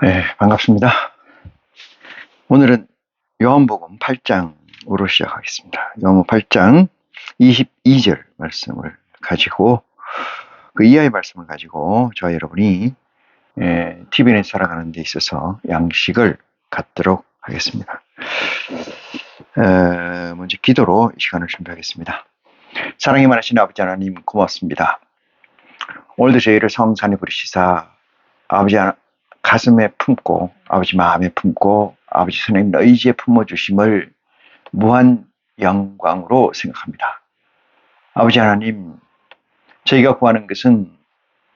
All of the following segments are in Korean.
네, 반갑습니다. 오늘은 요한복음 8장으로 시작하겠습니다. 요한복음 8장 22절 말씀을 가지고 그 이하의 말씀을 가지고 저와 여러분이 TVN에 살아가는 데 있어서 양식을 갖도록 하겠습니다. 먼저 기도로 이 시간을 준비하겠습니다. 사랑이 많으신 아버지 하나님 고맙습니다. 오늘도 저희를 성산에 부르시사 아버지 가슴에 품고 아버지 마음에 품고 아버지 선생님 의지에 품어주심을 무한 영광으로 생각합니다. 아버지 하나님, 저희가 구하는 것은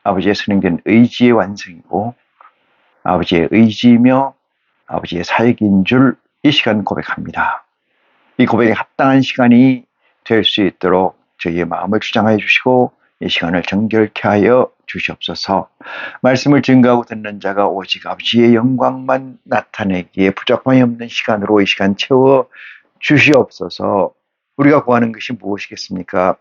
아버지의 선행된 의지의 완성이고 아버지의 의지이며 아버지의 사역인 줄 이 시간 고백합니다. 이 고백에 합당한 시간이 될 수 있도록 저희의 마음을 주장하여 주시고 이 시간을 정결케 하여 주시옵소서. 말씀을 증거하고 듣는 자가 오직 아버지의 영광만 나타내기에 부족함이 없는 시간으로 이 시간 채워 주시옵소서. 우리가 구하는 것이 무엇이겠습니까?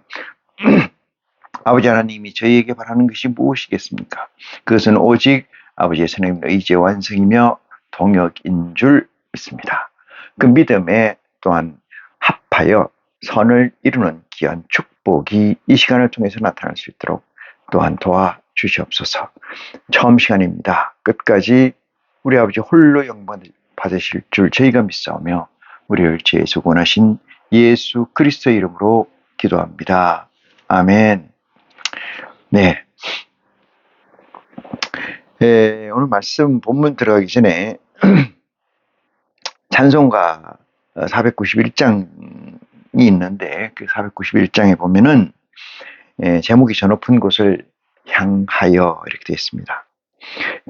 아버지 하나님이 저희에게 바라는 것이 무엇이겠습니까? 그것은 오직 아버지의 선생님 의지의 완성이며 동역인 줄 믿습니다. 그 믿음에 또한 합하여 선을 이루는 귀한 축복이 이 시간을 통해서 나타날 수 있도록 또한 도와주시옵소서. 처음 시간입니다. 끝까지 우리 아버지 홀로 영광 받으실 줄 저희가 믿사오며 우리를 죄에서 구원하신 예수 그리스도의 이름으로 기도합니다. 아멘. 네. 오늘 말씀 본문 들어가기 전에 찬송가 491장이 있는데 그 491장에 보면은 제목이 저 높은 곳을 향하여 이렇게 되어 있습니다.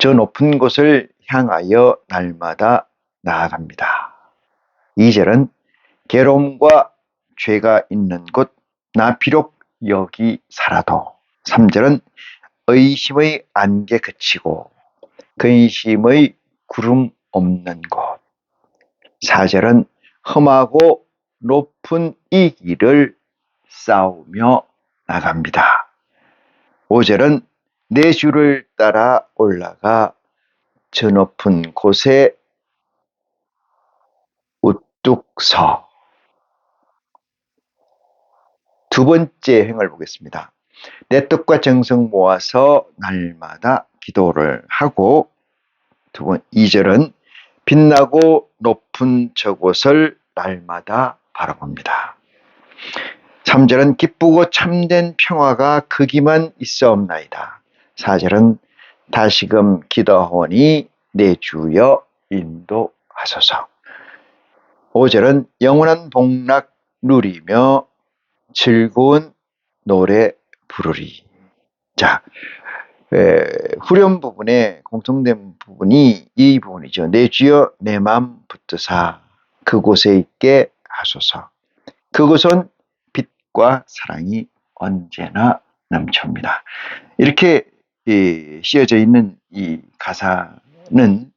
저 높은 곳을 향하여 날마다 나아갑니다. 2절은 괴로움과 죄가 있는 곳 나 비록 여기 살아도. 3절은 의심의 안개 그치고 근심의 구름 없는 곳. 4절은 험하고 높은 이 길을 싸우며 나갑니다. 5절은 내 주를 따라 올라가 저 높은 곳에 우뚝 서. 두 번째 행을 보겠습니다. 내 뜻과 정성 모아서 날마다 기도를 하고 2절은 빛나고 높은 저곳을 날마다 바라봅니다. 3절은 기쁘고 참된 평화가 거기만 있사옵나이다. 4절은 다시금 기도하오니 내 주여 인도하소서. 5절은 영원한 복락 누리며 즐거운 노래 부르리. 자, 후렴 부분에 공통된 부분이 이 부분이죠. 내 주여 내 맘 붙드사 그곳에 있게 하소서. 그곳은 빛과 사랑이 언제나 넘칩니다. 이렇게 씌어져 있는 이 가사는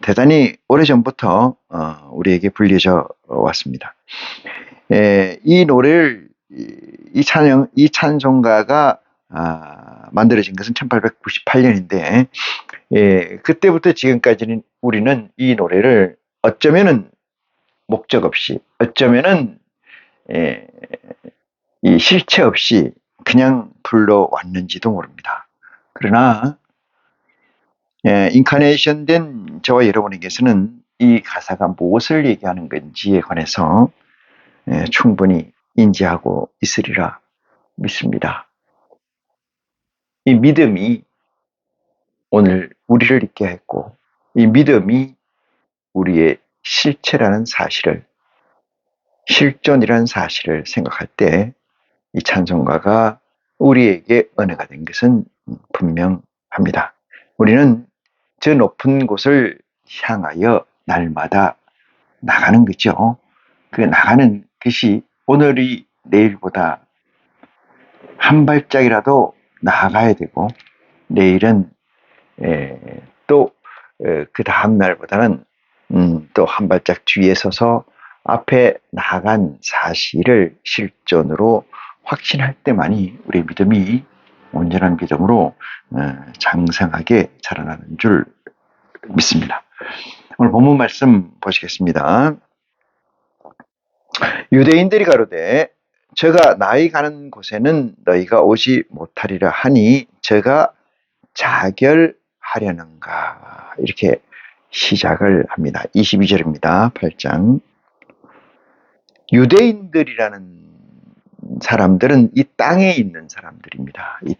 대단히 오래전부터 우리에게 불려져 왔습니다. 이 노래를 이 찬송가가 만들어진 것은 1898년인데 그때부터 지금까지는 우리는 이 노래를 어쩌면은 목적 없이 어쩌면은 이 실체 없이 그냥 불러왔는지도 모릅니다. 그러나 인카네이션 된 저와 여러분에게서는 이 가사가 무엇을 얘기하는 건지에 관해서 충분히 인지하고 있으리라 믿습니다. 이 믿음이 오늘 우리를 있게 했고 이 믿음이 우리의 실체라는 사실을 실존이라는 사실을 생각할 때 이 찬송가가 우리에게 은혜가 된 것은 분명합니다. 우리는 저 높은 곳을 향하여 날마다 나가는 거죠. 그 나가는 것이 오늘이 내일보다 한 발짝이라도 나아가야 되고 내일은 또 그 다음 날보다는 또 한 발짝 뒤에 서서 앞에 나아간 사실을 실존으로 확신할 때만이 우리 믿음이 온전한 믿음으로 장성하게 자라나는 줄 믿습니다. 오늘 본문 말씀 보시겠습니다. 유대인들이 가로되 저가 나의 가는 곳에는 너희가 오지 못하리라 하니 저가 자결하려는가. 이렇게 시작을 합니다. 22절입니다. 8장. 유대인들이라는 사람들은 이 땅에 있는 사람들입니다. 이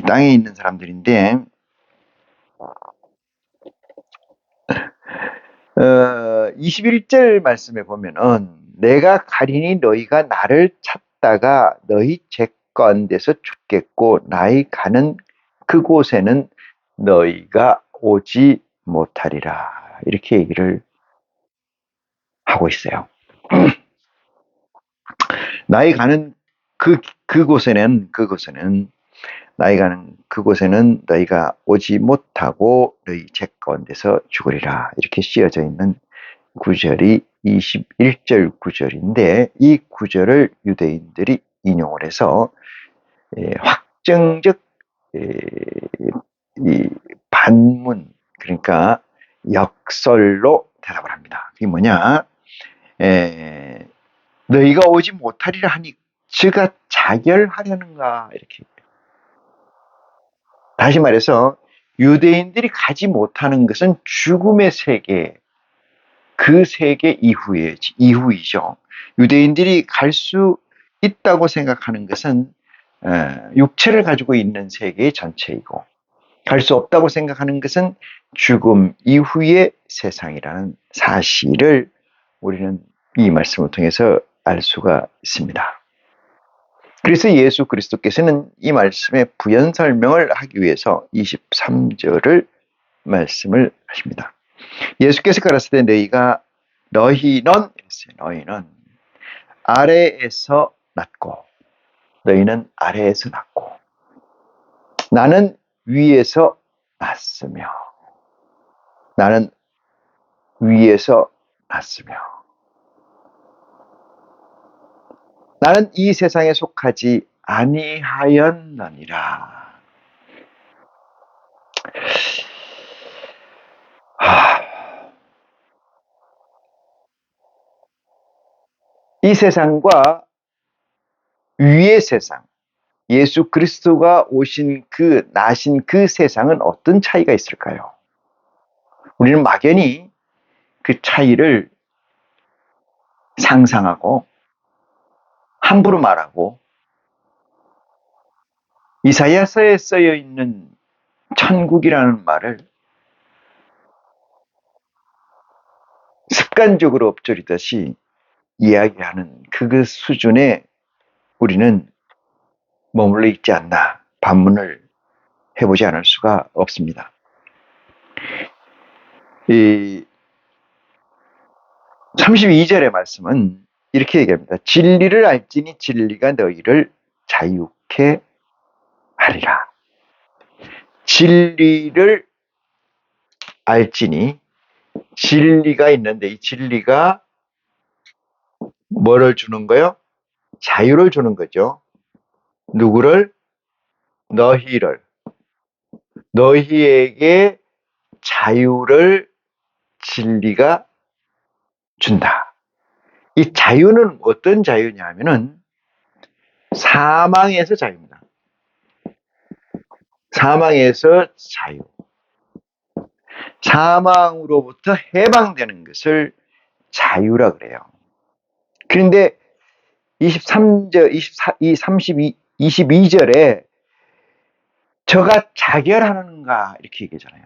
땅에 있는 사람들인데 21절 말씀에 보면은 내가 가리니 너희가 나를 찾다가 너희 죄가운 데서 죽겠고 나의 가는 그곳에는 너희가 오지 못하리라. 이렇게 얘기를 하고 있어요. 나의 가는 그곳에는 나의 가는 그곳에는 너희가 오지 못하고 너희 죄 가운데서 죽으리라. 이렇게 씌어져 있는 구절이 21절 구절인데 이 구절을 유대인들이 인용을 해서 확정적 이 반문, 그러니까 역설로 대답을 합니다. 그게 뭐냐? 너희가 오지 못하리라 하니 저가 자결하려는가. 이렇게. 다시 말해서 유대인들이 가지 못하는 것은 죽음의 세계, 그 세계 이후이죠. 유대인들이 갈 수 있다고 생각하는 것은 육체를 가지고 있는 세계의 전체이고, 갈 수 없다고 생각하는 것은 죽음 이후의 세상이라는 사실을 우리는 이 말씀을 통해서 알 수가 있습니다. 그래서 예수 그리스도께서는 이 말씀의 부연 설명을 하기 위해서 23절을 말씀을 하십니다. 예수께서 가라사대 너희는 아래에서 났고 너희는 아래에서 났고 나는 위에서 났으며 나는 위에서 났으며 나는 이 세상에 속하지 아니하였느니라. 이 세상과 위의 세상, 예수 그리스도가 나신 그 세상은 어떤 차이가 있을까요? 우리는 막연히 그 차이를 상상하고 함부로 말하고 이사야서에 쓰여 있는 천국이라는 말을 습관적으로 엎조리듯이 이야기하는 그 수준에 우리는 머물러 있지 않나 반문을 해보지 않을 수가 없습니다. 이 32절의 말씀은 이렇게 얘기합니다. 진리를 알지니 진리가 너희를 자유케 하리라. 진리를 알지니 진리가 있는데 이 진리가 뭐를 주는 거예요? 자유를 주는 거죠. 누구를? 너희에게 자유를 진리가 준다. 이 자유는 어떤 자유냐 하면은 사망에서 자유입니다. 사망에서 자유. 사망으로부터 해방되는 것을 자유라 그래요. 그런데 22절에 저가 자결하는가 이렇게 얘기하잖아요.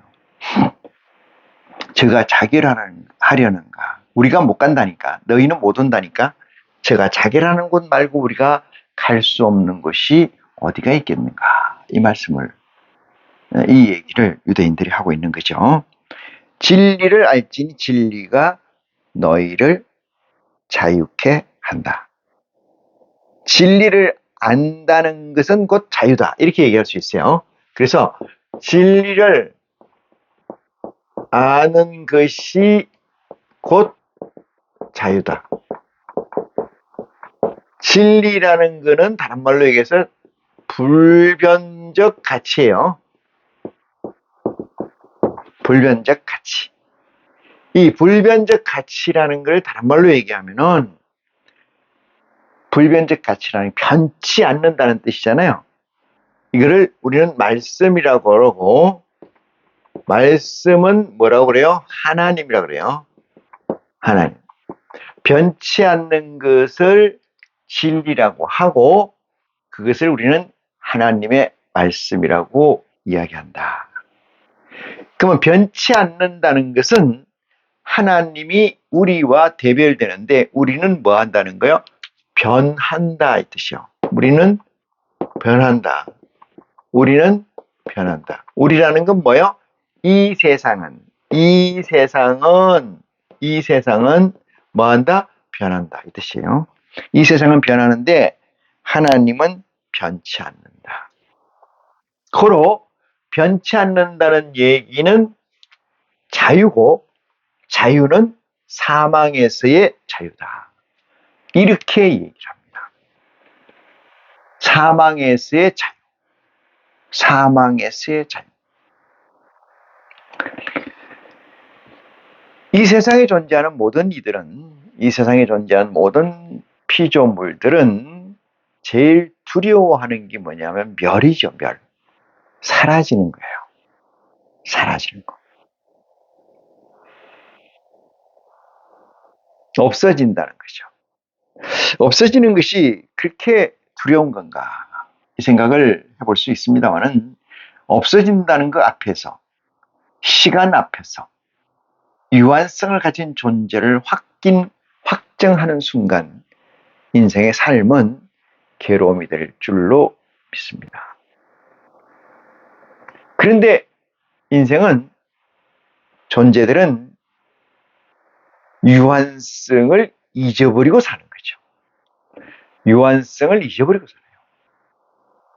저가 자결하려는가. 우리가 못 간다니까. 너희는 못 온다니까. 저가 자결하는 곳 말고 우리가 갈 수 없는 곳이 어디가 있겠는가. 이 얘기를 유대인들이 하고 있는 거죠. 진리를 알지니 진리가 너희를 자유케 한다. 진리를 안다는 것은 곧 자유다. 이렇게 얘기할 수 있어요. 그래서 진리를 아는 것이 곧 자유다. 진리라는 것은 다른 말로 얘기해서 불변적 가치예요. 불변적 가치. 이 불변적 가치라는 걸 다른 말로 얘기하면은 불변적 가치라는 게 변치 않는다는 뜻이잖아요. 이거를 우리는 말씀이라고 그러고, 말씀은 뭐라고 그래요? 하나님이라고 그래요. 하나님. 변치 않는 것을 진리라고 하고, 그것을 우리는 하나님의 말씀이라고 이야기한다. 그러면 변치 않는다는 것은 하나님이 우리와 대별되는데, 우리는 뭐 한다는 거요? 변한다 이 뜻이요. 우리는 변한다. 우리는 변한다. 우리라는 건 뭐요? 이 세상은 뭐한다? 변한다 이 뜻이에요. 이 세상은 변하는데 하나님은 변치 않는다. 고로 변치 않는다는 얘기는 자유고, 자유는 사망에서의 자유다. 이렇게 얘기를 합니다. 사망에서의 자유. 사망에서의 자유. 이 세상에 존재하는 모든 이들은, 이 세상에 존재하는 모든 피조물들은 제일 두려워하는 게 뭐냐면 멸이죠, 멸. 사라지는 거예요. 사라지는 거. 없어진다는 거죠. 없어지는 것이 그렇게 두려운 건가? 이 생각을 해볼 수 있습니다만은, 없어진다는 것 앞에서, 시간 앞에서 유한성을 가진 존재를 확정하는 순간 인생의 삶은 괴로움이 될 줄로 믿습니다. 그런데 인생은, 존재들은 유한성을 잊어버리고 사는 거죠. 유한성을 잊어버리고 살아요.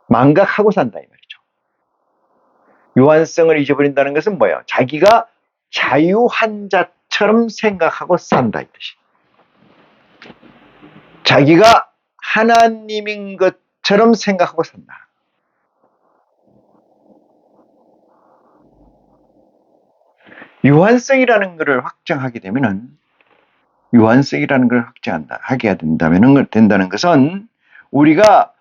망각하고 산다 이 말이죠. 유한성을 잊어버린다는 것은 뭐예요? 자기가 자유한 자처럼 생각하고 산다 이 뜻이에요. 자기가 하나님인 것처럼 생각하고 산다. 유한성이라는 것을 확정하게 되면은, 유한성이라는 걸 하게 된다는 것은 우리가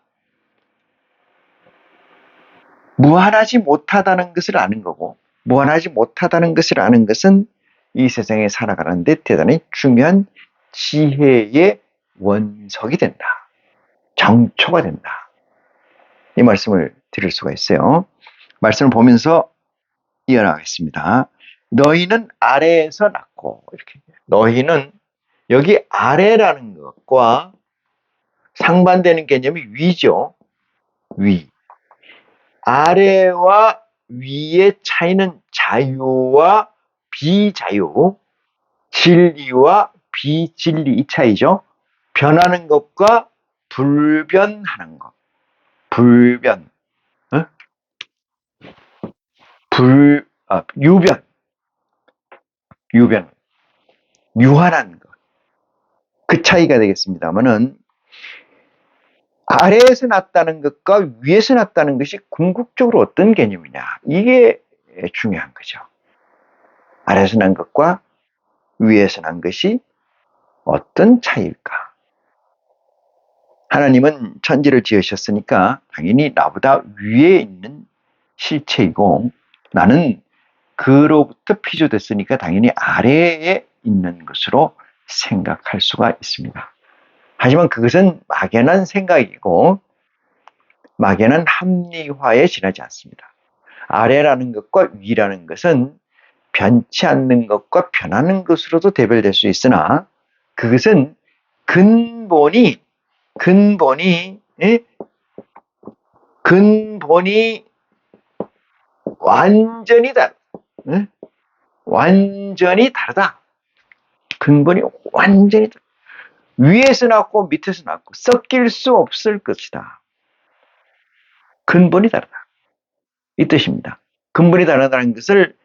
무한하지 못하다는 것을 아는 거고, 무한하지 못하다는 것을 아는 것은 이 세상에 살아가는 데 대단히 중요한 지혜의 원석이 된다. 정초가 된다. 이 말씀을 드릴 수가 있어요. 말씀을 보면서 이어나가겠습니다. 너희는 아래에서 났고, 이렇게. 너희는, 여기 아래라는 것과 상반되는 개념이 위죠. 위. 아래와 위의 차이는 자유와 비자유, 진리와 비진리 이 차이죠. 변하는 것과 불변하는 것. 불변. 어? 유변. 유한한 것. 그 차이가 되겠습니다만은, 아래에서 났다는 것과 위에서 났다는 것이 궁극적으로 어떤 개념이냐, 이게 중요한 거죠. 아래에서 난 것과 위에서 난 것이 어떤 차이일까? 하나님은 천지를 지으셨으니까 당연히 나보다 위에 있는 실체이고, 나는 그로부터 피조됐으니까 당연히 아래에 있는 것으로 생각할 수가 있습니다. 하지만 그것은 막연한 생각이고 막연한 합리화에 지나지 않습니다. 아래라는 것과 위라는 것은 변치 않는 것과 변하는 것으로도 대별될 수 있으나, 그것은 근본이 완전히 다르다. 완전히 다르다. 근본이 완전히 다르다. 위에서 났고 밑에서 났고 섞일 수 없을 것이다. 근본이 다르다. 이 뜻입니다. 근본이 다르다는 것을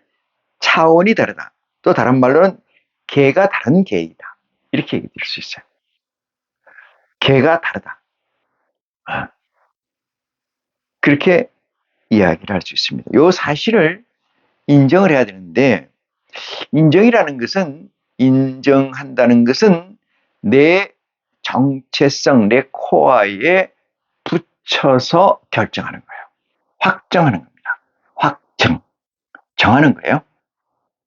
차원이 다르다. 또 다른 말로는 개가 다른 개이다. 이렇게 얘기할 수 있어요. 개가 다르다. 그렇게 이야기를 할 수 있습니다. 이 사실을 인정을 해야 되는데, 인정한다는 것은 내 정체성, 내 코어에 붙여서 결정하는 거예요. 확정하는 겁니다. 정하는 거예요.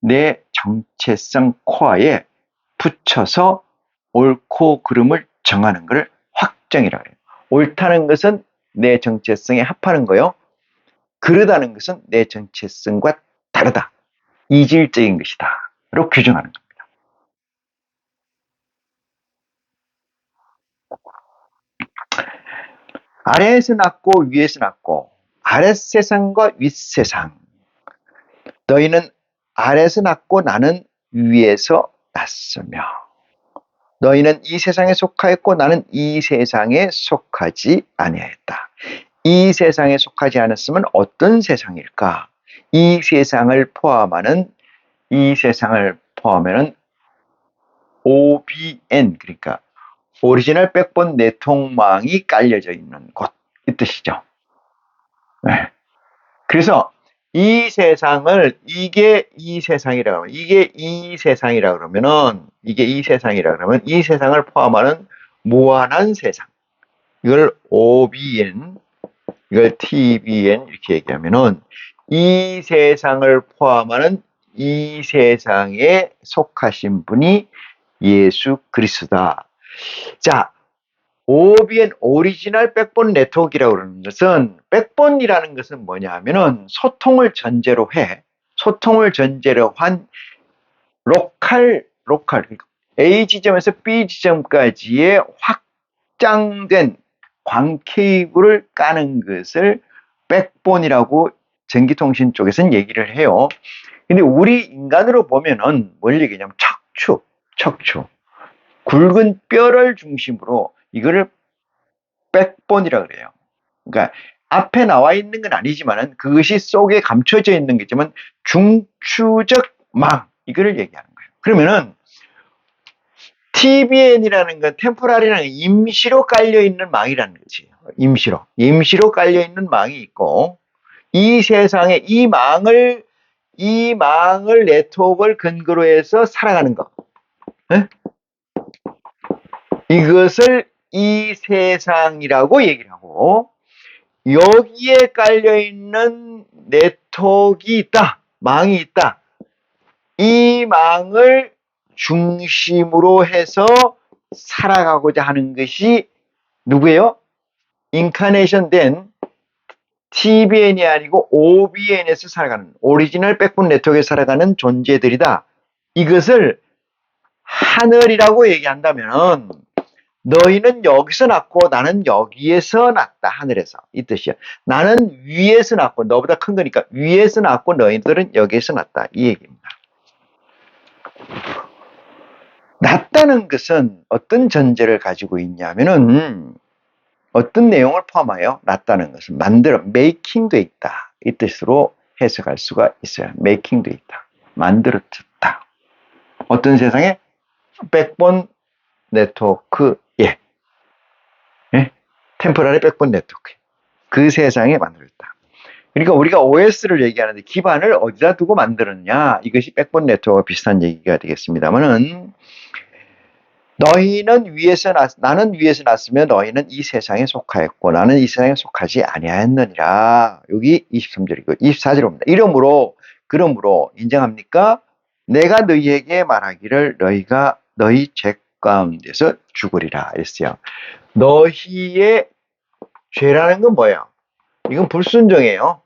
내 정체성 코어에 붙여서 옳고 그름을 정하는 것을 확정이라고 해요. 옳다는 것은 내 정체성에 합하는 거요. 그르다는 것은 내 정체성과 다르다. 이질적인 것이다. 로 규정하는 겁니다. 아래에서 났고 위에서 났고 아랫세상과 윗세상. 너희는 아래에서 났고 나는 위에서 났으며 너희는 이 세상에 속하였고 나는 이 세상에 속하지 아니하였다. 이 세상에 속하지 않았으면 어떤 세상일까? 이 세상을 포함하면 OBN, 그러니까 오리지널 백본 내통망이 깔려져 있는 곳, 이 뜻이죠. 네. 그래서 이 세상을 이게 이 세상이라 그러면 이 세상을 포함하는 무한한 세상, 이걸 OBN, 이걸 TBN 이렇게 얘기하면은 이 세상을 포함하는 이 세상에 속하신 분이 예수 그리스도다. 자, OBN 오리지널 백본 네트워크라고 그러는 것은, 백본이라는 것은 뭐냐 하면은 소통을 전제로 한 로컬 A 지점에서 B 지점까지의 확장된 광 케이블을 까는 것을 백본이라고 전기통신 쪽에서는 얘기를 해요. 근데 우리 인간으로 보면은 뭘 얘기냐면 척추. 굵은 뼈를 중심으로 이거를 백본이라고 그래요. 그러니까 앞에 나와 있는 건 아니지만은 그것이 속에 감춰져 있는 거지만 중추적 망, 이거를 얘기하는 거예요. 그러면은 TBN이라는 건 템포랄이라는 임시로 깔려 있는 망이라는 거지. 임시로 깔려 있는 망이 있고, 이 세상에 이 망을 네트워크를 근거로 해서 살아가는 것. 네? 이것을 이 세상이라고 얘기를 하고, 여기에 깔려있는 네트워크가 있다. 망이 있다. 이 망을 중심으로 해서 살아가고자 하는 것이 누구예요? 인카네이션 된 TBN이 아니고 OBN에서 살아가는, 오리지널 백본 네트워크에 살아가는 존재들이다. 이것을 하늘이라고 얘기한다면 너희는 여기서 났고 나는 여기에서 났다. 하늘에서. 이 뜻이야. 나는 위에서 났고, 너보다 큰 거니까 위에서 났고 너희들은 여기에서 났다. 이 얘기입니다. 났다는 것은 어떤 전제를 가지고 있냐면은, 어떤 내용을 포함하여 났다는 것은 메이킹돼 있다. 이 뜻으로 해석할 수가 있어요. 메이킹돼 있다. 만들어졌다. 어떤 세상에? 백본 네트워크에. 템포러리 백본 네트워크. 그 세상에 만들었다. 그러니까 우리가 OS를 얘기하는데 기반을 어디다 두고 만들었냐? 이것이 백본 네트워크와 비슷한 얘기가 되겠습니다만은, 나는 위에서 났으며 너희는 이 세상에 속하였고 나는 이 세상에 속하지 아니하였느니라. 여기 23절이고 24절 옵니다. 그러므로 인정합니까? 내가 너희에게 말하기를 너희가 너희 죄 가운데서 죽으리라 했어요. 너희의 죄라는 건 뭐예요? 이건 불순종이에요.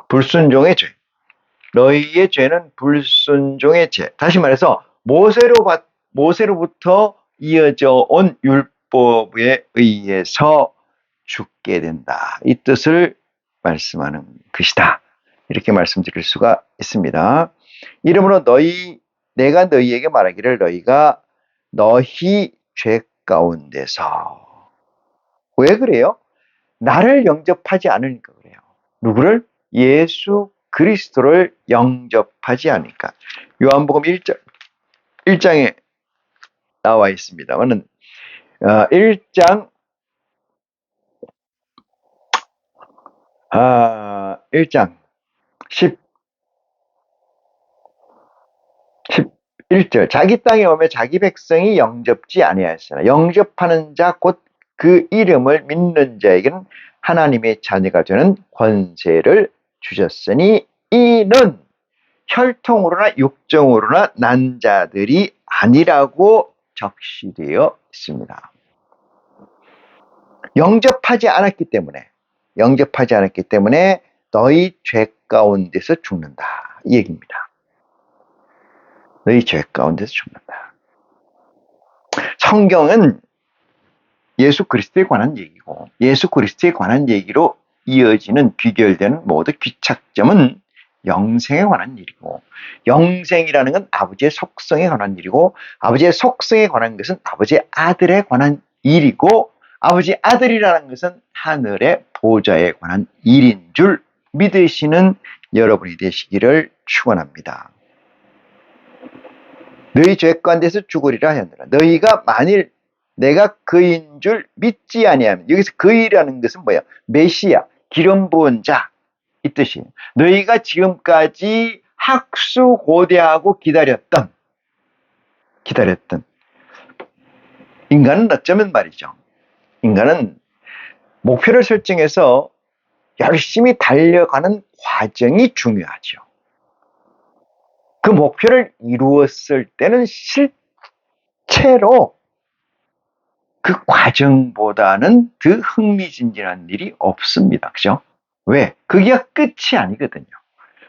불순종의 죄. 너희의 죄는 불순종의 죄. 다시 말해서 모세로부터 이어져 온 율법에 의해서 죽게 된다. 이 뜻을 말씀하는 것이다. 이렇게 말씀드릴 수가 있습니다. 이러므로 내가 너희에게 말하기를 너희가 너희 죄 가운데서. 왜 그래요? 나를 영접하지 않으니까 그래요. 누구를? 예수 그리스도를 영접하지 않으니까. 요한복음 1장에 나와 있습니다만은 1장 1장 10, 11절 자기 땅에 오며 자기 백성이 영접지 아니하였으나 영접하는 자 곧 그 이름을 믿는 자에게는 하나님의 자녀가 되는 권세를 주셨으니 이는 혈통으로나 육정으로나 난 자들이 아니라고 적시되어 있습니다. 영접하지 않았기 때문에 너희 죄 가운데서 죽는다. 이 얘기입니다. 너희 죄 가운데서 죽는다. 성경은 예수 그리스도에 관한 얘기고 예수 그리스도에 관한 얘기로 이어지는 귀결되는 모든 귀착점은 영생에 관한 일이고 영생이라는 건 아버지의 속성에 관한 일이고 아버지의 속성에 관한 것은 아버지의 아들에 관한 일이고 아버지 아들이라는 것은 하늘의 보좌에 관한 일인 줄 믿으시는 여러분이 되시기를 축원합니다. 너희 죄 가운데서 죽으리라 하였느라 너희가 만일 내가 그인 줄 믿지 아니하면 여기서 그이라는 것은 뭐야? 메시아, 기름 부은 자 이 뜻이에요. 너희가 지금까지 학수고대하고 기다렸던 인간은 어쩌면 말이죠. 인간은 목표를 설정해서 열심히 달려가는 과정이 중요하죠. 그 목표를 이루었을 때는 실체로 그 과정보다는 더 흥미진진한 일이 없습니다. 그죠? 왜? 그게 끝이 아니거든요.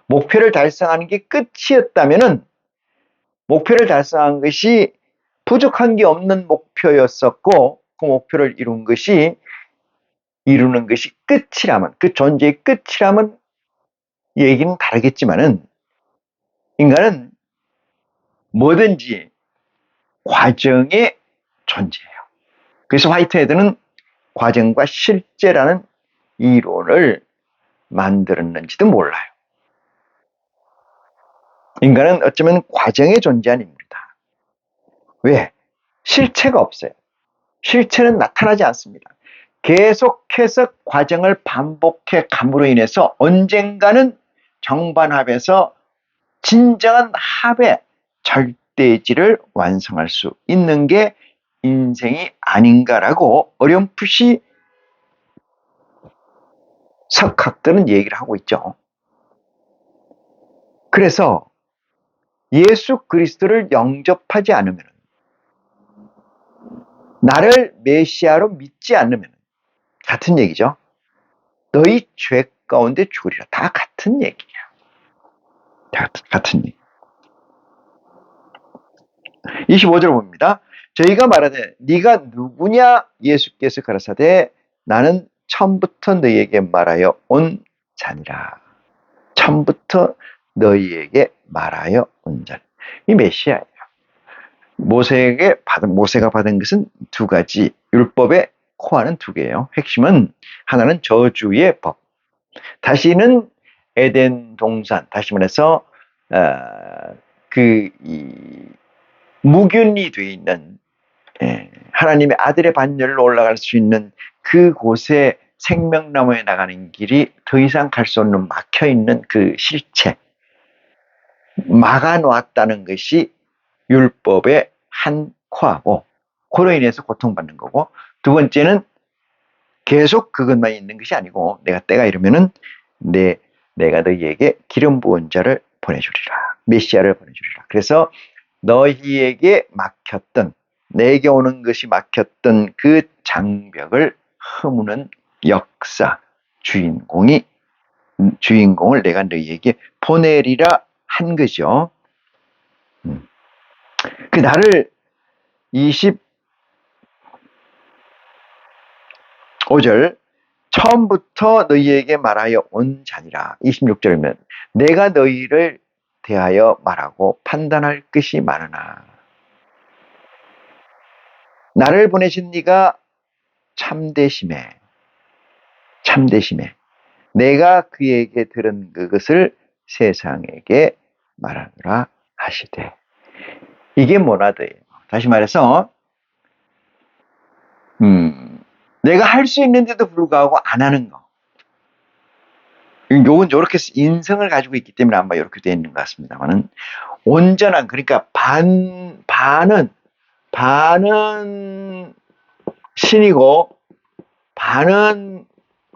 목표를 달성하는 게 끝이었다면은 목표를 달성한 것이 부족한 게 없는 목표였었고 그 목표를 이루는 것이 끝이라면 그 존재의 끝이라면 얘기는 다르겠지만은 인간은 뭐든지 과정의 존재예요. 그래서 화이트헤드는 과정과 실제라는 이론을 만들었는지도 몰라요. 인간은 어쩌면 과정의 존재한 인물이다. 왜? 실체가 없어요. 실체는 나타나지 않습니다. 계속해서 과정을 반복해 감으로 인해서 언젠가는 정반합에서 진정한 합의 절대지를 완성할 수 있는 게 인생이 아닌가라고 어렴풋이 석학들은 얘기를 하고 있죠. 그래서 예수 그리스도를 영접하지 않으면 나를 메시아로 믿지 않으면 같은 얘기죠. 너희 죄 가운데 죽으리라. 다 같은 얘기야. 다 같은 얘기. 25절 봅니다. 저희가 말하되 네가 누구냐 예수께서 가라사대 나는 처음부터 너희에게 말하여 온 자니라. 처음부터 너희에게 말하여 온 자. 이 메시아예요. 모세가 받은 것은 두 가지 율법의 코어는 두 개예요. 핵심은 하나는 저주의 법. 다시는 에덴 동산, 다시 말해서 무균이 되어 있는 하나님의 아들의 반열로 올라갈 수 있는 그곳에 생명나무에 나가는 길이 더 이상 갈 수 없는 막혀있는 그 실체, 막아놓았다는 것이 율법의 한 코어고 그로 인해서 고통받는 거고, 두 번째는 계속 그것만 있는 것이 아니고 내가 때가 이르면은 내가 너희에게 기름 부은 자를 보내주리라. 메시아를 보내주리라. 그래서 너희에게 막혔던, 내게 오는 것이 막혔던 그 장벽을 허무는 역사, 주인공을 내가 너희에게 보내리라 한 거죠. 그 나를 25절 처음부터 너희에게 말하여 온 자니라. 26절이면 내가 너희를 대하여 말하고 판단할 것이 많으나 나를 보내신 네가 참되심에 내가 그에게 들은 그것을 세상에게 말하노라 하시되. 이게 모나드예요. 다시 말해서 내가 할 수 있는데도 불구하고 안 하는 거, 요건 요렇게 인성을 가지고 있기 때문에 아마 이렇게 되어 있는 것 같습니다만은, 온전한, 그러니까 반은 신이고 반은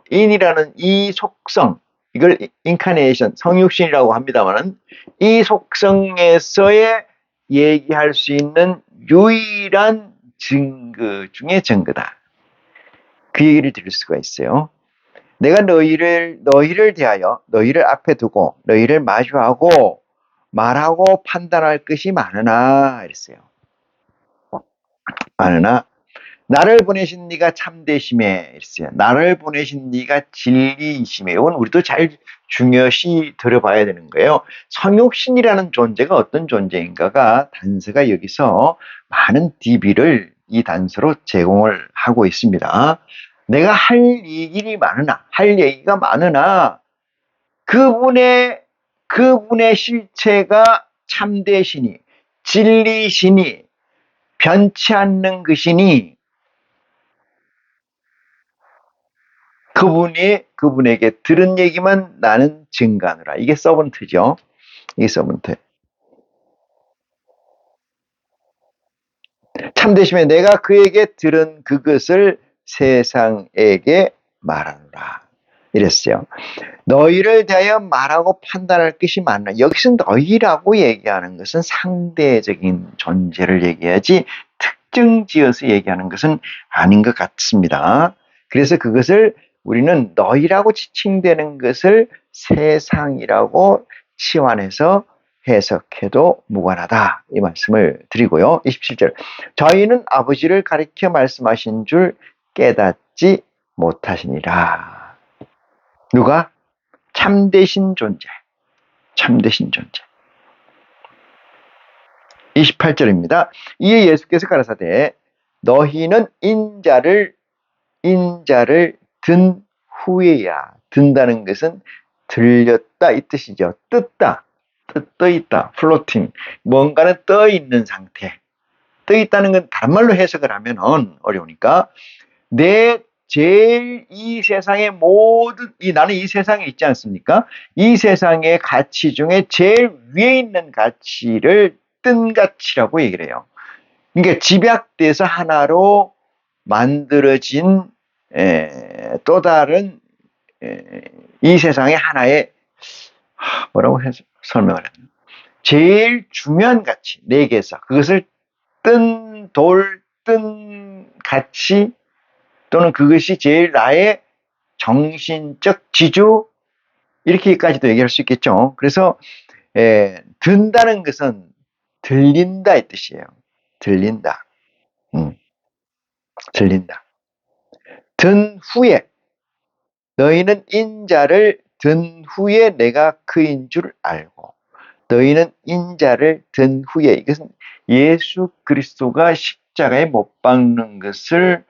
인이라는 이 속성, 이걸 인카네이션, 성육신이라고 합니다만은, 이 속성에서의 얘기할 수 있는 유일한 증거 중에 증거다. 그 얘기를 드릴 수가 있어요. 내가 너희를 대하여, 너희를 앞에 두고 너희를 마주하고 말하고 판단할 것이 많으나 이랬어요. 많으나 나를 보내신 네가 참되심에 이랬어요. 나를 보내신 네가 진리이심에. 이건 우리도 잘 중요시 들어봐야 되는 거예요. 성육신이라는 존재가 어떤 존재인가가 단서가 여기서 많은 DB를 이 단서로 제공을 하고 있습니다. 내가 할 얘기가 많으나 그분의 실체가 참되시니 진리시니 변치 않는 것이니 그분에게 들은 얘기만 나는 증가하노라. 이게 서번트죠. 이게 서번트. 참되시면 내가 그에게 들은 그것을 세상에게 말하노라. 이랬어요. 너희를 대하여 말하고 판단할 것이 많으나, 여기서 너희라고 얘기하는 것은 상대적인 존재를 얘기하지 특정 지어서 얘기하는 것은 아닌 것 같습니다. 그래서 그것을 우리는 너희라고 지칭되는 것을 세상이라고 치환해서 해석해도 무관하다, 이 말씀을 드리고요. 27절, 저희는 아버지를 가리켜 말씀하신 줄 깨닫지 못하시니라. 누가? 참되신 존재. 참되신 존재. 28절입니다. 이에 예수께서 가라사대 너희는 인자를 든 후에야. 든다는 것은 들렸다 이 뜻이죠. 떠 있다. 플로팅. 뭔가는 떠 있는 상태. 떠 있다는 건 다른 말로 해석을 하면 어려우니까, 제일 이 세상의 나는 이 세상에 있지 않습니까? 이 세상의 가치 중에 제일 위에 있는 가치를 뜬 가치라고 얘기를 해요. 그러니까 집약돼서 하나로 만들어진 또 다른 이 세상의 하나의, 뭐라고 설명을 했나? 제일 중요한 가치, 네 개에서 그것을 뜬 가치, 또는 그것이 제일 나의 정신적 지주, 이렇게까지도 얘기할 수 있겠죠. 그래서 든다는 것은 들린다 이 뜻이에요. 들린다. 들린다. 든 후에, 너희는 인자를 든 후에 내가 그인 줄 알고. 너희는 인자를 든 후에, 이것은 예수 그리스도가 십자가에 못 박는 것을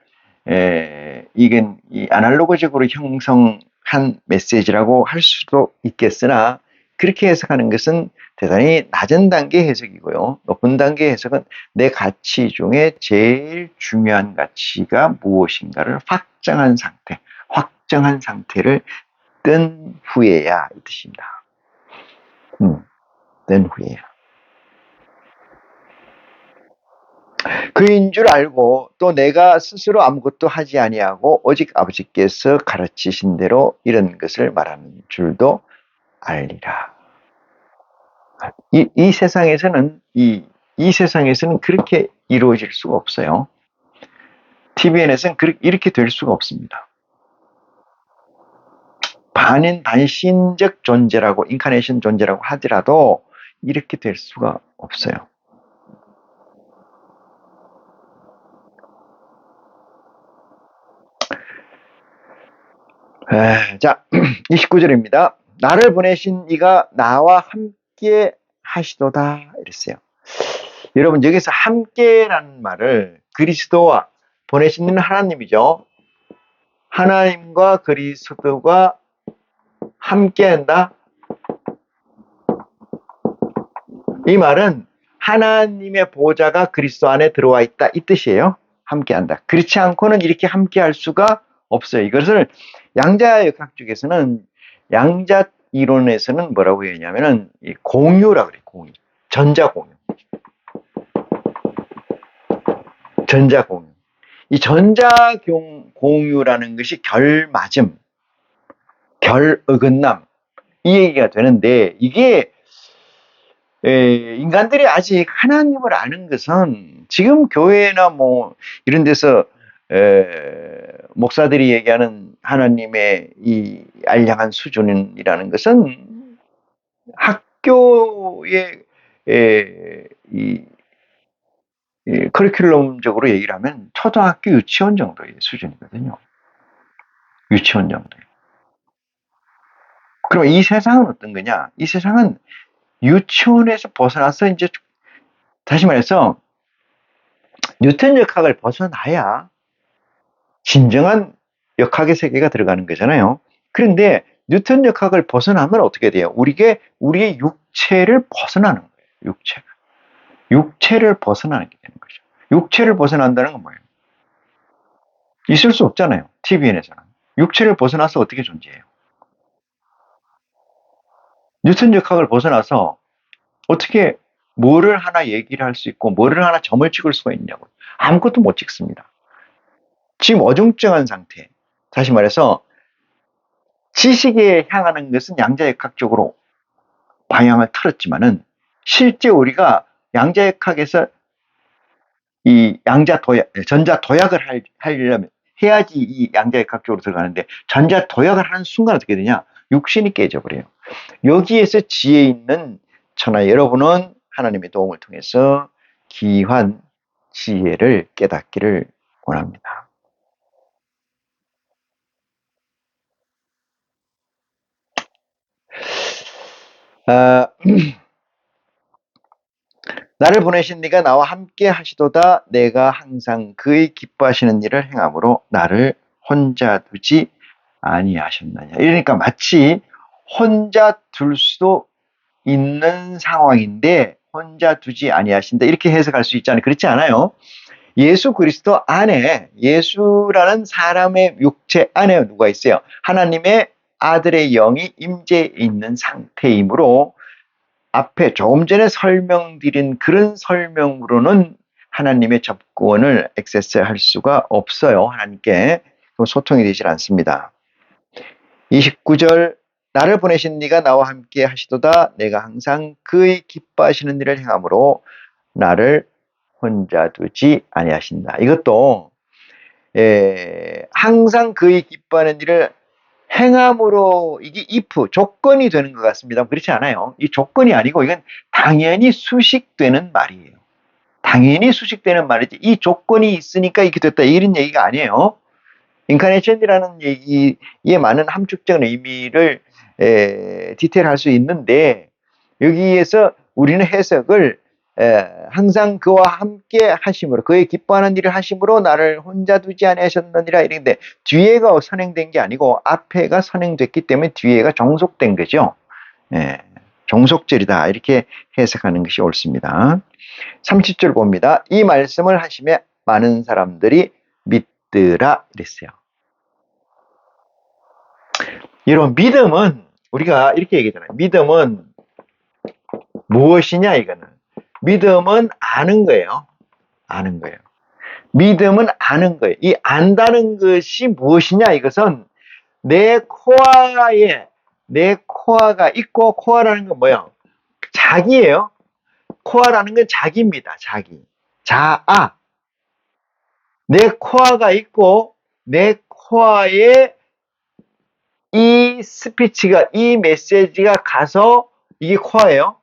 이건 이 아날로그적으로 형성한 메시지라고 할 수도 있겠으나, 그렇게 해석하는 것은 대단히 낮은 단계 해석이고요. 높은 단계 해석은 내 가치 중에 제일 중요한 가치가 무엇인가를 확정한 상태를 뜬 후에야, 이 뜻입니다. 뜬 후에야. 그인 줄 알고 또 내가 스스로 아무것도 하지 아니하고 오직 아버지께서 가르치신 대로 이런 것을 말하는 줄도 알리라. 이 세상에서는 그렇게 이루어질 수가 없어요. TVN에서는 이렇게 될 수가 없습니다. 반인 반신적 존재라고, 인카네이션 존재라고 하더라도 이렇게 될 수가 없어요. 자, 29절입니다. 나를 보내신 이가 나와 함께 하시도다, 이랬어요. 여러분, 여기서 함께라는 말을, 그리스도와, 보내신 이는 하나님이죠. 하나님과 그리스도가 함께한다. 이 말은 하나님의 보좌가 그리스도 안에 들어와 있다, 이 뜻이에요. 함께한다. 그렇지 않고는 이렇게 함께할 수가 없어요. 이것을 양자역학 쪽에서는 양자 이론에서는 뭐라고 얘기하냐면은 공유라고 그래요. 공유. 전자공유. 전자공유. 이 전자공유라는 것이 결맞음, 결어긋남, 이 얘기가 되는데, 이게 인간들이 아직 하나님을 아는 것은 지금 교회나 뭐 이런 데서 목사들이 얘기하는 하나님의 이 알량한 수준이라는 것은 학교의 이 커리큘럼적으로 얘기를 하면 초등학교 유치원 정도의 수준이거든요. 유치원 정도. 그럼 이 세상은 어떤 거냐? 이 세상은 유치원에서 벗어나서 이제 다시 말해서 뉴턴 역학을 벗어나야 진정한 역학의 세계가 들어가는 거잖아요. 그런데 뉴턴 역학을 벗어나면 어떻게 돼요? 우리의 육체를 벗어나는 거예요. 육체를 벗어나게 되는 거죠. 육체를 벗어난다는 건 뭐예요? 있을 수 없잖아요. TVN에서는. 육체를 벗어나서 어떻게 존재해요? 뉴턴 역학을 벗어나서 어떻게 뭐를 하나 얘기를 할 수 있고 뭐를 하나 점을 찍을 수가 있냐고. 아무것도 못 찍습니다. 지금 어중쩡한 상태. 다시 말해서 지식에 향하는 것은 양자역학적으로 방향을 틀었지만은 실제 우리가 양자역학에서 이 전자도약을 하려면 해야지 이 양자역학적으로 들어가는데 전자도약을 하는 순간 어떻게 되냐? 육신이 깨져버려요. 여기에서 지혜 있는 천하 여러분은 하나님의 도움을 통해서 귀한 지혜를 깨닫기를 원합니다. 나를 보내신 네가 나와 함께 하시도다. 내가 항상 그의 기뻐하시는 일을 행함으로 나를 혼자 두지 아니하셨느냐. 이러니까 마치 혼자 둘 수도 있는 상황인데 혼자 두지 아니하신다. 이렇게 해석할 수 있잖아요. 그렇지 않아요? 예수 그리스도 안에, 예수라는 사람의 육체 안에 누가 있어요? 하나님의 아들의 영이 임재해 있는 상태이므로 앞에 조금 전에 설명드린 그런 설명으로는 하나님의 접근을 액세스할 수가 없어요. 하나님께 소통이 되질 않습니다. 29절 나를 보내신 네가 나와 함께 하시도다. 내가 항상 그의 기뻐하시는 일을 행함으로 나를 혼자 두지 아니하신다. 이것도 항상 그의 기뻐하는 일을 행함으로 이게 if 조건이 되는 것 같습니다. 그렇지 않아요. 이 조건이 아니고 이건 당연히 수식되는 말이에요. 당연히 수식되는 말이지 이 조건이 있으니까 이렇게 됐다 이런 얘기가 아니에요. 인카네이션이라는 얘기에 많은 함축적인 의미를 디테일할 수 있는데 여기에서 우리는 해석을 항상 그와 함께 하심으로 그의 기뻐하는 일을 하심으로 나를 혼자 두지 아니하셨느니라 이런데 뒤에가 선행된 게 아니고 앞에가 선행됐기 때문에 뒤에가 종속된 거죠. 종속절이다 이렇게 해석하는 것이 옳습니다. 30절 봅니다. 이 말씀을 하심에 많은 사람들이 믿더라 그랬어요. 여러분 믿음은 우리가 이렇게 얘기하잖아요. 믿음은 무엇이냐 이거는 믿음은 아는 거예요. 아는 거예요. 믿음은 아는 거예요. 이 안다는 것이 무엇이냐 이것은 내 코아가 있고 코아라는 건 뭐예요? 자기예요. 코아라는 건 자기입니다. 자기. 자아. 내 코아가 있고 내 코아에 이 스피치가 이 메시지가 가서 이게 코아예요.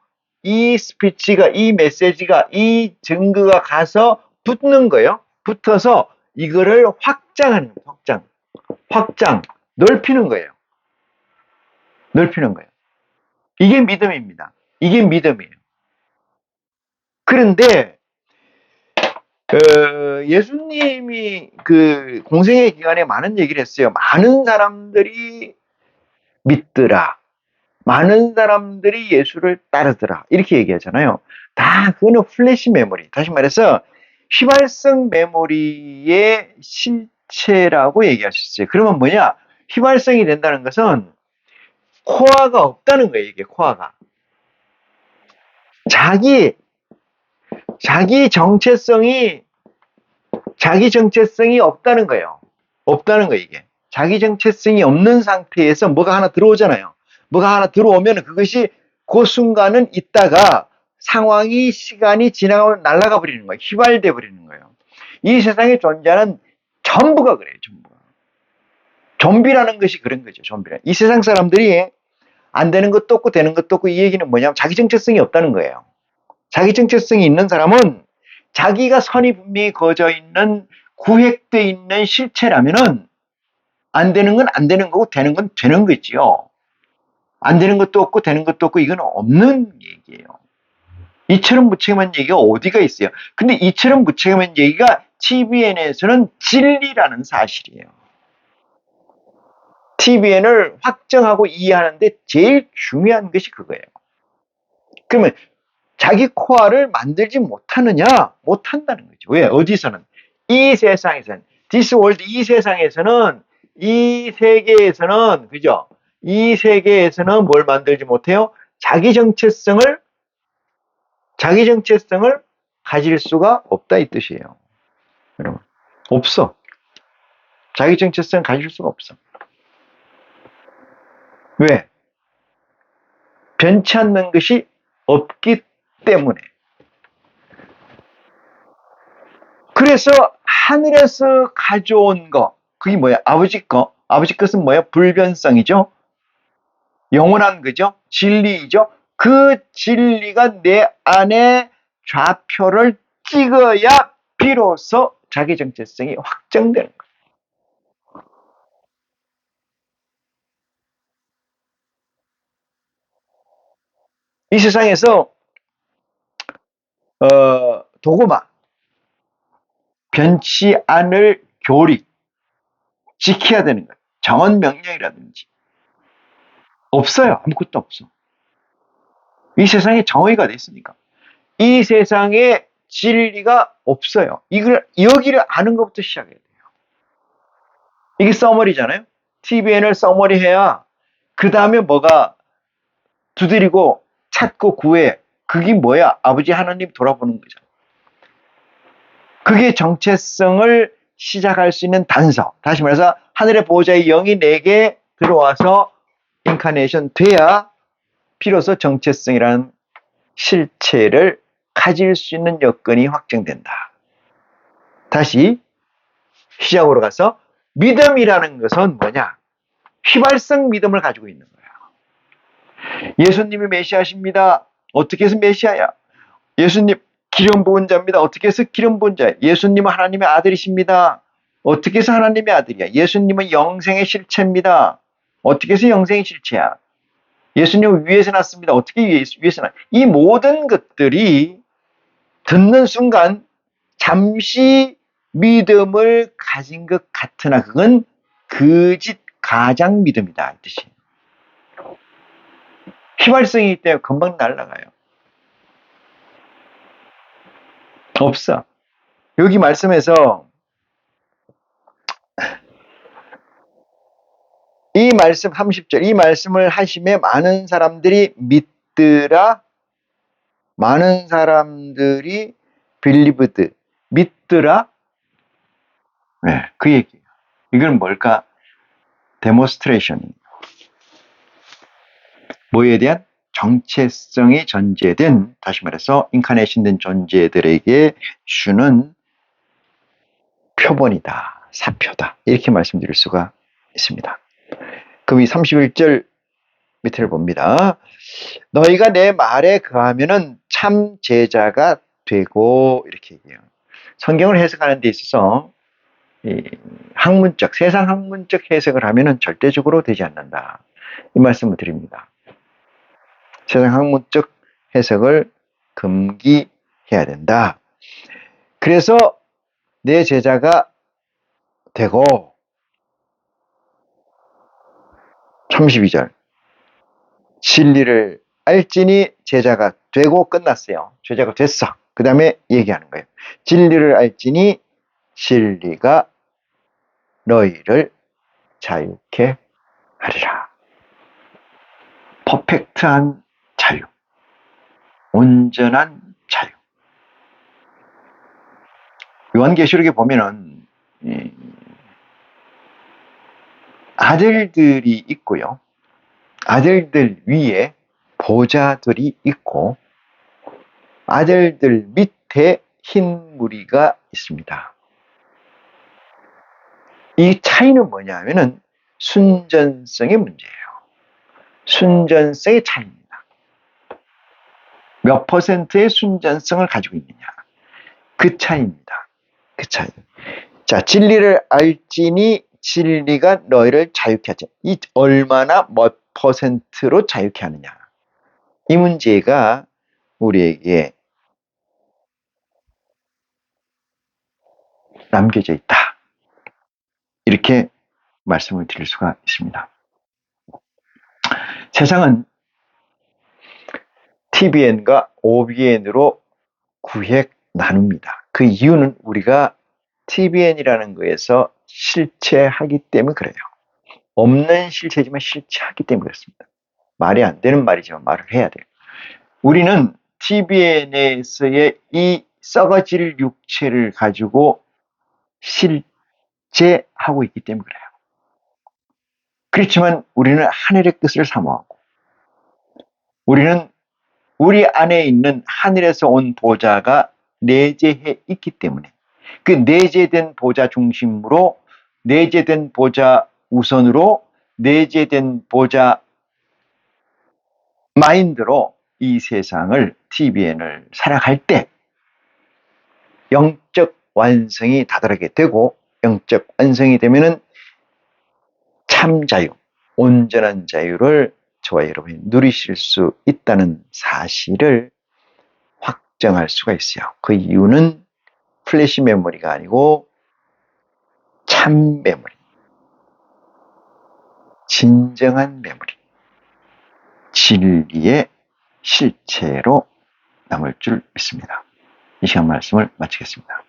이 스피치가 이 메시지가 이 증거가 가서 붙는 거예요. 붙어서 이거를 확장하는 거예요. 확장 넓히는 거예요. 넓히는 거예요. 이게 믿음입니다. 이게 믿음이에요. 그런데 예수님이 그 공생의 기간에 많은 얘기를 했어요. 많은 사람들이 믿더라. 많은 사람들이 예수를 따르더라. 이렇게 얘기하잖아요. 다 그거는 플래시 메모리. 다시 말해서 휘발성 메모리의 실체라고 얘기할 수 있어요. 그러면 뭐냐? 휘발성이 된다는 것은 코어가 없다는 거예요, 이게 코어가. 자기 정체성이 없다는 거예요. 없다는 거예요, 이게. 자기 정체성이 없는 상태에서 뭐가 하나 들어오잖아요. 뭐가 하나 들어오면 그것이 그 순간은 있다가 상황이, 시간이 지나가면 날아가 버리는 거예요. 휘발돼 버리는 거예요. 이 세상에 존재하는 전부가 그래요, 전부가. 좀비라는 것이 그런 거죠, 좀비라. 이 세상 사람들이 안 되는 것도 없고 되는 것도 없고, 이 얘기는 뭐냐면 자기 정체성이 없다는 거예요. 자기 정체성이 있는 사람은 자기가 선이 분명히 거져 있는, 구획되어 있는 실체라면은 안 되는 건 안 되는 거고 되는 건 되는 거지요. 안 되는 것도 없고 되는 것도 없고 이건 없는 얘기예요. 이처럼 무책임한 얘기가 어디가 있어요. 근데 이처럼 무책임한 얘기가 TVN에서는 진리라는 사실이에요. TVN을 확정하고 이해하는데 제일 중요한 것이 그거예요. 그러면 자기 코어를 만들지 못하느냐? 못한다는 거죠. 왜? 어디서는? 이 세상에서는, this world, 이 세상에서는, 이 세계에서는, 그죠? 이 세계에서는 뭘 만들지 못해요? 자기 정체성을 가질 수가 없다, 이 뜻이에요. 여러분. 없어. 자기 정체성을 가질 수가 없어. 왜? 변치 않는 것이 없기 때문에. 그래서 하늘에서 가져온 거, 그게 뭐야? 아버지 거. 아버지 것은 뭐야? 불변성이죠. 영원한 거죠. 진리이죠. 그 진리가 내 안에 좌표를 찍어야 비로소 자기 정체성이 확정되는 거예요. 이 세상에서 도구마, 변치 않을 교리 지켜야 되는 거예요. 정언 명령이라든지 없어요. 아무것도 없어. 이 세상에 정의가 돼 있으니까. 이 세상에 진리가 없어요. 여기를 아는 것부터 시작해야 돼요. 이게 서머리잖아요. TVN을 서머리해야 그 다음에 뭐가 두드리고 찾고 구해. 그게 뭐야? 아버지 하나님 돌아보는 거죠. 그게 정체성을 시작할 수 있는 단서. 다시 말해서 하늘의 보호자의 영이 내게 들어와서 인카네이션 돼야 비로소 정체성이라는 실체를 가질 수 있는 여건이 확정된다. 다시 시작으로 가서 믿음이라는 것은 뭐냐? 휘발성 믿음을 가지고 있는 거야. 예수님이 메시아십니다. 어떻게 해서 메시아야? 예수님 기름 부은 자입니다. 어떻게 해서 기름 부은 자야? 예수님은 하나님의 아들이십니다. 어떻게 해서 하나님의 아들이야? 예수님은 영생의 실체입니다. 어떻게 해서 영생의 실체야? 예수님은 위에서 났습니다. 어떻게 위에서 났? 이 모든 것들이 듣는 순간 잠시 믿음을 가진 것 같으나 그건 거짓 가장 믿음이다, 이 뜻이에요. 휘발성이기 때문에 금방 날아가요. 없어. 여기 말씀에서 이 말씀 30절, 이 말씀을 하심에 많은 사람들이 믿더라. 많은 사람들이 빌리브드, 믿더라. 네, 그 얘기예요. 이건 뭘까? 데모스트레이션이에요. 뭐에 대한? 정체성이 전제된, 다시 말해서 인카네이션 된 존재들에게 주는 표본이다, 사표다, 이렇게 말씀드릴 수가 있습니다. 그럼 이 31절 밑을 봅니다. 너희가 내 말에 거하면은 참 제자가 되고, 이렇게 얘기해요. 성경을 해석하는 데 있어서 학문적, 세상 학문적 해석을 하면은 절대적으로 되지 않는다, 이 말씀을 드립니다. 세상 학문적 해석을 금기해야 된다. 그래서 내 제자가 되고, 32절 진리를 알지니 제자가 되고 끝났어요. 제자가 됐어. 그 다음에 얘기하는 거예요. 진리를 알지니 진리가 너희를 자유케 하리라. 퍼펙트한 자유, 온전한 자유. 요한계시록에 보면은 아들들이 있고요. 아들들 위에 보좌들이 있고 아들들 밑에 흰 무리가 있습니다. 이 차이는 뭐냐면은 순전성의 문제예요. 순전성의 차이입니다. 몇 퍼센트의 순전성을 가지고 있느냐. 그 차이입니다. 그 차이. 자, 진리를 알지니 진리가 너희를 자유케 하지. 이 얼마나 몇 퍼센트로 자유케 하느냐. 이 문제가 우리에게 남겨져 있다. 이렇게 말씀을 드릴 수가 있습니다. 세상은 TBN과 OBN으로 구획 나눕니다. 그 이유는 우리가 TBN이라는 거에서 실체하기 때문에 그래요. 없는 실체지만 실체하기 때문에 그렇습니다. 말이 안 되는 말이지만 말을 해야 돼요. 우리는 TBN에서의 이 썩어질 육체를 가지고 실제하고 있기 때문에 그래요. 그렇지만 우리는 하늘의 뜻을 사모하고 우리는 우리 안에 있는 하늘에서 온 보좌가 내재해 있기 때문에 그 내재된 보좌 중심으로 내재된 보좌 우선으로 내재된 보좌 마인드로 이 세상을 TBN을 살아갈 때 영적 완성이 다다르게 되고 영적 완성이 되면은 참 자유, 온전한 자유를 저와 여러분이 누리실 수 있다는 사실을 확정할 수가 있어요. 그 이유는 플래시 메모리가 아니고 참 메모리, 진정한 메모리, 진리의 실체로 남을 줄 믿습니다. 이 시간 말씀을 마치겠습니다.